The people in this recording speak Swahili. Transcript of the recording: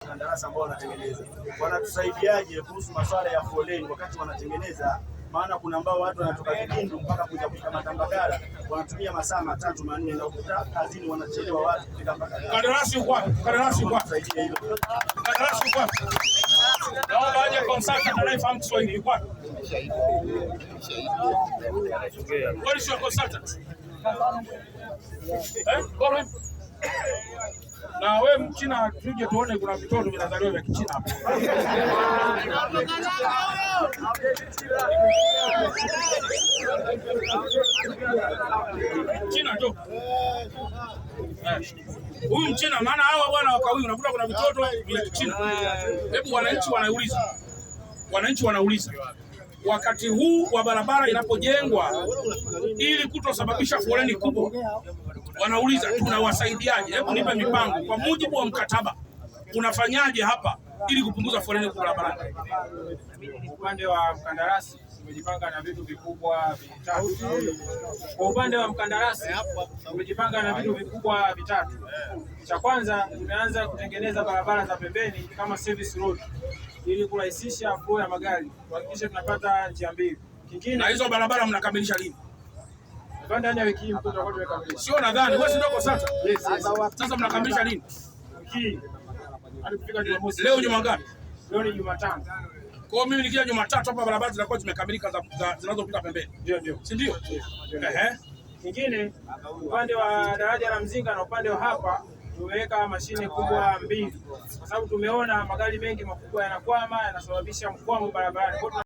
Kandarasi ambao wanatengeneza wanatusaidiaje kuhusu masuala ya foleni wakati wanatengeneza? Maana kuna ambao watu wanatoka Kindu mpaka kuja kufika Matambagala wanatumia masaa 3-4 na ukuta kazini wanachelewa watu kufika mpaka. Kandarasi yuko wapi? Kandarasi yuko wapi? Kandarasi yuko wapi? Naomba aje consultant anayefahamu Kiswahili yuko wapi? What is your consultant? Bora. Na wewe Mchina tuje tuone kuna vitoto vinazaliwa vya Kichina hapa. China tu. Huyu Mchina maana hawa bwana wakawi unakuta kuna vitoto vya Kichina. Hebu wananchi wanauliza. Wakati huu wa barabara inapojengwa ili kutosababisha foleni kubwa, wanauliza tunawasaidiaje? Hebu nipe mipango kwa mujibu wa mkataba, unafanyaje hapa ili kupunguza foleni kwa barabarani? Upande wa mkandarasi tumejipanga na vitu vikubwa vitatu. Kwa upande wa mkandarasi tumejipanga na vitu vikubwa vitatu. Cha kwanza, tumeanza kutengeneza barabara za pembeni kama service road ili kurahisisha flow ya magari, kuhakikisha tunapata njia mbili. Kingine, na hizo barabara mnakamilisha lini? Ndani ya wiki hii tutakuwa tumekamilisha. Sio nadhani wewe ndio kwa sasa. Yes. Sasa mnakamilisha lini? Wiki hii. Hadi kufika Jumamosi. Leo Juma ngapi? Leo ni Jumatano. Kwa hiyo mimi nikija Jumatatu hapa barabara zitakuwa zimekamilika zinazopita pembeni. Ndio. Si ndio? Kingine, upande wa daraja la Mzinga na upande wa hapa tumeweka mashine kubwa mbili. Kwa sababu tumeona magari mengi makubwa yanakwama, yanasababisha mkwamo barabarani.